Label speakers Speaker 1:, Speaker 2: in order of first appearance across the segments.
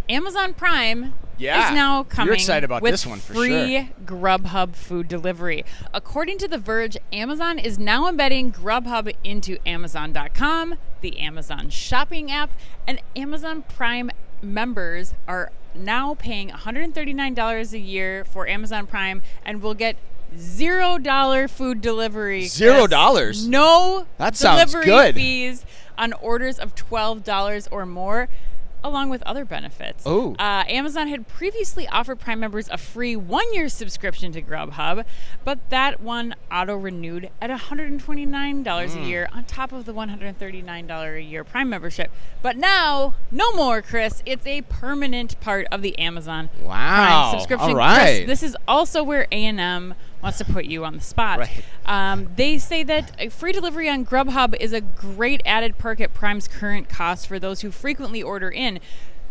Speaker 1: Amazon Prime is now coming
Speaker 2: You're excited about
Speaker 1: with
Speaker 2: this one for
Speaker 1: free
Speaker 2: sure.
Speaker 1: Grubhub food delivery. According to The Verge, Amazon is now embedding Grubhub into Amazon.com, the Amazon shopping app, and Amazon Prime members are now paying $139 a year for Amazon Prime and will get $0 food delivery.
Speaker 2: $0?
Speaker 1: No
Speaker 2: That sounds
Speaker 1: delivery
Speaker 2: good.
Speaker 1: fees on orders of $12 or more, along with other benefits.
Speaker 2: Oh.
Speaker 1: Amazon had previously offered Prime members a free 1-year subscription to Grubhub, but that one auto-renewed at $129 a year on top of the $139 a year Prime membership. But now, no more, Chris. It's a permanent part of the Amazon Prime subscription.
Speaker 2: All right.
Speaker 1: Chris, this is also where A&M wants to put you on the spot.
Speaker 2: Right.
Speaker 1: They say that a free delivery on Grubhub is a great added perk at Prime's current cost for those who frequently order in.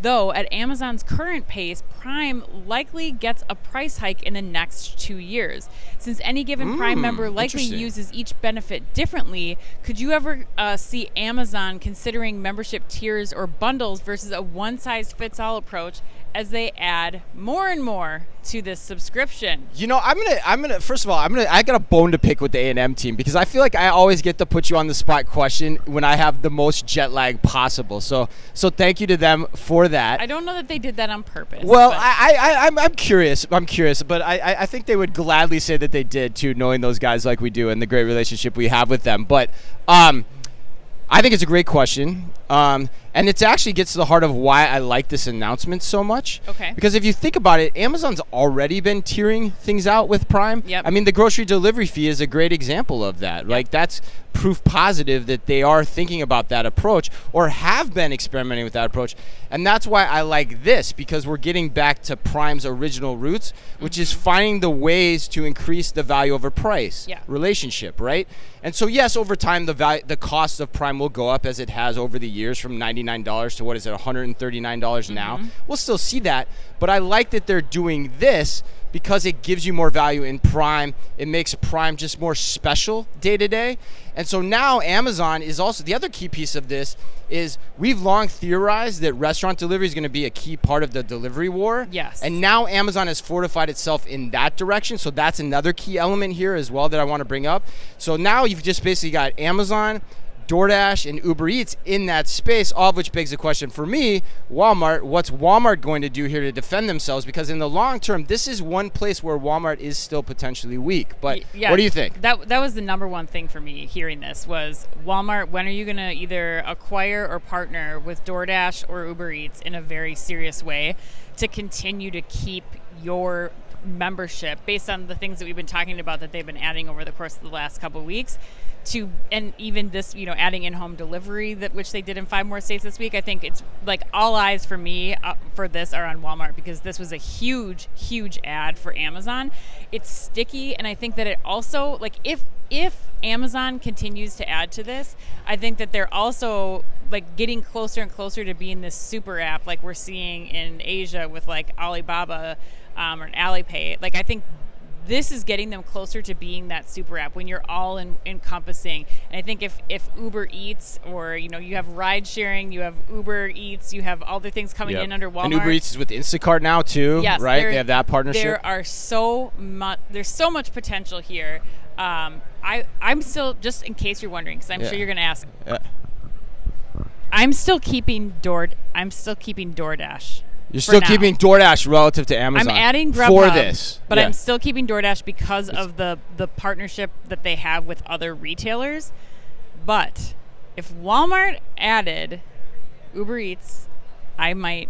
Speaker 1: Though, at Amazon's current pace, Prime likely gets a price hike in the next 2 years. Since any given Prime member likely uses each benefit differently, could you ever see Amazon considering membership tiers or bundles versus a one-size-fits-all approach as they add more and more to this subscription?
Speaker 2: You know, I'm gonna. First of all, I got a bone to pick with the A&M team because I feel like I always get to put you on the spot question when I have the most jet lag possible. So thank you to them for that.
Speaker 1: I don't know that they did that on purpose.
Speaker 2: Well, I'm curious. But I think they would gladly say that they did too, knowing those guys like we do and the great relationship we have with them. But I think it's a great question. And it actually gets to the heart of why I like this announcement so much.
Speaker 1: Okay.
Speaker 2: Because if you think about it, Amazon's already been tiering things out with Prime.
Speaker 1: Yep.
Speaker 2: I mean, the grocery delivery fee is a great example of that.
Speaker 1: Yep.
Speaker 2: Like, that's proof positive that they are thinking about that approach or have been experimenting with that approach. And that's why I like this, because we're getting back to Prime's original roots, which is finding the ways to increase the value over price relationship, right? And so, yes, over time, the cost of Prime will go up as it has over the years from $99 to what is it, $139 now. We'll still see that, but I like that they're doing this because it gives you more value in Prime. It makes Prime just more special day to day. And so now Amazon is also, the other key piece of this is we've long theorized that restaurant delivery is going to be a key part of the delivery war.
Speaker 1: Yes.
Speaker 2: And now Amazon has fortified itself in that direction. So that's another key element here as well that I want to bring up. So now you've just basically got Amazon, DoorDash, and Uber Eats in that space, all of which begs the question for me, Walmart, what's Walmart going to do here to defend themselves? Because in the long term, this is one place where Walmart is still potentially weak. But what do you think?
Speaker 1: That was the number one thing for me hearing this was, Walmart, when are you going to either acquire or partner with DoorDash or Uber Eats in a very serious way to continue to keep your membership based on the things that we've been talking about that they've been adding over the course of the last couple of weeks? And even this, adding in-home delivery, which they did in 5 more states this week. I think it's like all eyes for me for this are on Walmart, because this was a huge, huge ad for Amazon. It's sticky, and I think that it also, like, if Amazon continues to add to this, I think that they're also like getting closer and closer to being this super app like we're seeing in Asia with like Alibaba or Alipay. Like, I think this is getting them closer to being that super app when you're all encompassing. And I think if Uber Eats or, you have ride sharing, you have Uber Eats, you have all the things coming in under Walmart.
Speaker 2: And Uber Eats is with Instacart now too, right? They have that partnership.
Speaker 1: There's so much potential here. I'm still, just in case you're wondering, because I'm sure you're going to ask, I'm still keeping DoorDash.
Speaker 2: You're still keeping DoorDash relative to Amazon.
Speaker 1: I'm adding Grubhub
Speaker 2: for this,
Speaker 1: but I'm still keeping DoorDash because of the partnership that they have with other retailers. But if Walmart added Uber Eats, that might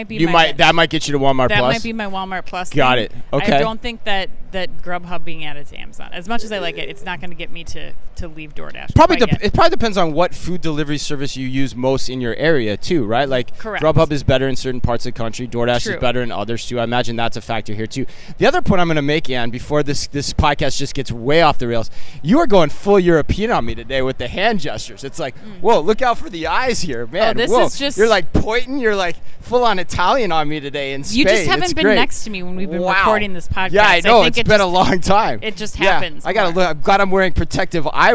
Speaker 1: be
Speaker 2: that might get you to Walmart Plus.
Speaker 1: That might be my Walmart Plus.
Speaker 2: Got it. Okay.
Speaker 1: I don't think that Grubhub being added to Amazon, as much as I like it, it's not going to get me to leave DoorDash.
Speaker 2: It probably depends on what food delivery service you use most in your area too, right? Like,
Speaker 1: correct.
Speaker 2: Grubhub is better in certain parts of the country. DoorDash is better in others too. I imagine that's a factor here too. The other point I'm going to make, Ann, before this podcast just gets way off the rails, you are going full European on me today with the hand gestures. It's like, whoa, look out for the eyes here, man.
Speaker 1: Is just,
Speaker 2: you're like pointing. You're like full on Italian on me today in Spain.
Speaker 1: You just haven't been next to me when we've been recording this podcast.
Speaker 2: Yeah, I know. It's been a long time.
Speaker 1: It just happens.
Speaker 2: I gotta look. I'm glad I'm wearing protective eyewear.